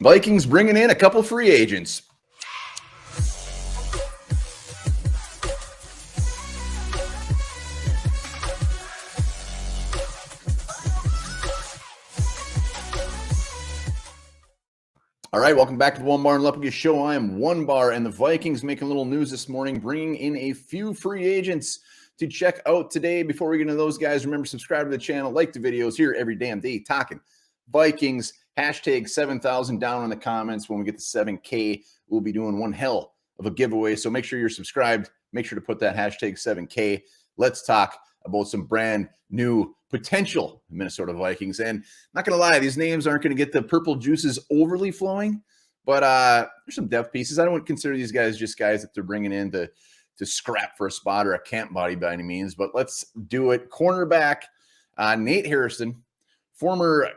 Vikings bringing in a couple free agents. All right, welcome back to the Onebar and Lupagus show. I am Onebar, and the Vikings making a little news this morning, bringing in a few free agents to check out today. Before we get into those guys, remember, subscribe to the channel, like the videos, here every damn day, talking Vikings. Hashtag 7,000 down in the comments. When we get to 7K, we'll be doing one hell of a giveaway. So make sure you're subscribed. Make sure to put that hashtag 7K. Let's talk about some brand new potential Minnesota Vikings. And not going to lie, these names aren't going to get the purple juices overly flowing, but there's some depth pieces. I don't consider these guys just guys that they're bringing in to scrap for a spot or a camp body by any means, but let's do it. Cornerback, Nate Hairston, former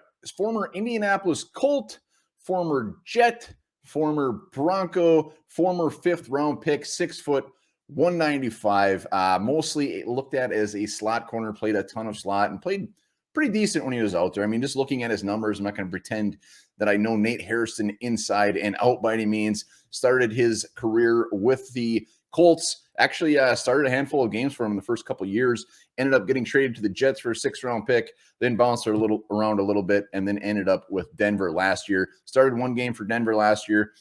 Indianapolis Colt, former Jet, former Bronco, former 5th round pick, 6 foot, 195. Mostly looked at as a slot corner, played a ton of slot and played pretty decent when he was out there. I mean, just looking at his numbers, I'm not going to pretend that I know Nate Hairston inside and out by any means. Started his career with the Colts. Actually started a handful of games for him in the first couple of years, ended up getting traded to the Jets for a 6th round pick, then bounced around a little bit, and then ended up with Denver last year. Started one game for Denver last year.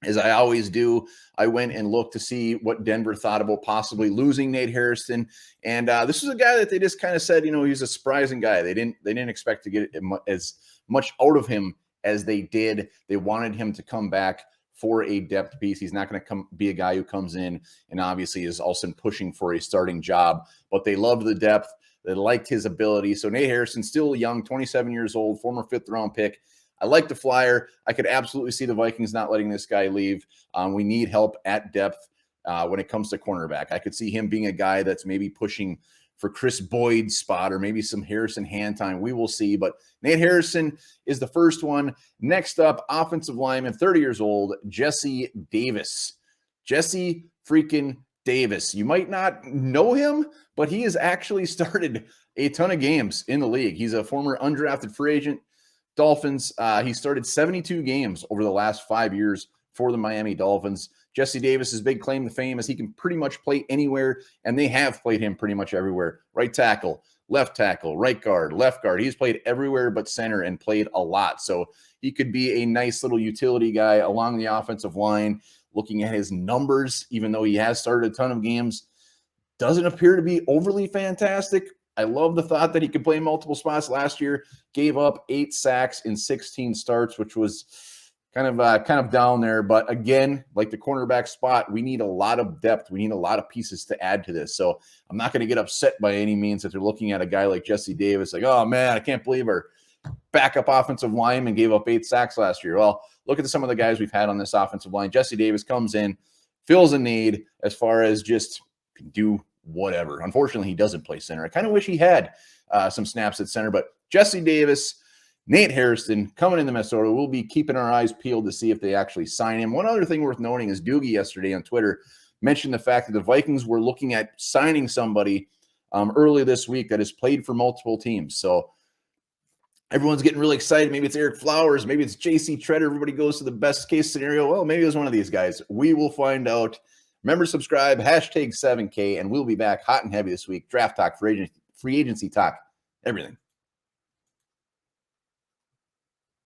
As I always do, I went and looked to see what Denver thought about possibly losing Nate Hairston. And this was a guy that they just kind of said, you know, he's a surprising guy. They didn't expect to get as much out of him as they did. They wanted him to come back for a depth piece. He's not going to be a guy who comes in and obviously is also pushing for a starting job, but they loved the depth. They liked his ability. So Nate Hairston, still young, 27 years old, former 5th round pick. I like the flyer. I could absolutely see the Vikings not letting this guy leave. We need help at depth when it comes to cornerback. I could see him being a guy that's maybe pushing for Chris Boyd's spot or maybe some Harrison hand time. We will see. But Nate Hairston is the first one. Next up, offensive lineman, 30 years old, Jesse Davis. Jesse freaking Davis. You might not know him, but he has actually started a ton of games in the league. He's a former undrafted free agent. Dolphins. He started 72 games over the last 5 years for the Miami Dolphins. Jesse Davis's big claim to fame is he can pretty much play anywhere, and they have played him pretty much everywhere. Right tackle, right guard, left guard. He's played everywhere but center and played a lot. So he could be a nice little utility guy along the offensive line. Looking at his numbers, even though he has started a ton of games, doesn't appear to be overly fantastic. I love the thought that he could play multiple spots. Last year, gave up 8 sacks in 16 starts, which was kind of down there. But again, like the cornerback spot, we need a lot of depth. We need a lot of pieces to add to this. So I'm not going to get upset by any means that they're looking at a guy like Jesse Davis, like, oh man, I can't believe our backup offensive lineman gave up 8 sacks last year. Well, look at some of the guys we've had on this offensive line. Jesse Davis comes in, fills a need as far as just do whatever. Unfortunately, he doesn't play center. I kind of wish he had some snaps at center, but Jesse Davis, Nate Hairston coming into Minnesota. We'll be keeping our eyes peeled to see if they actually sign him. One other thing worth noting is Doogie yesterday on Twitter mentioned the fact that the Vikings were looking at signing somebody early this week that has played for multiple teams. So everyone's getting really excited. Maybe it's Eric Flowers. Maybe it's J.C. Treader. Everybody goes to the best case scenario. Well, maybe it was one of these guys. We will find out. Remember, subscribe, hashtag 7K, and we'll be back hot and heavy this week. Draft talk, free agency talk, everything.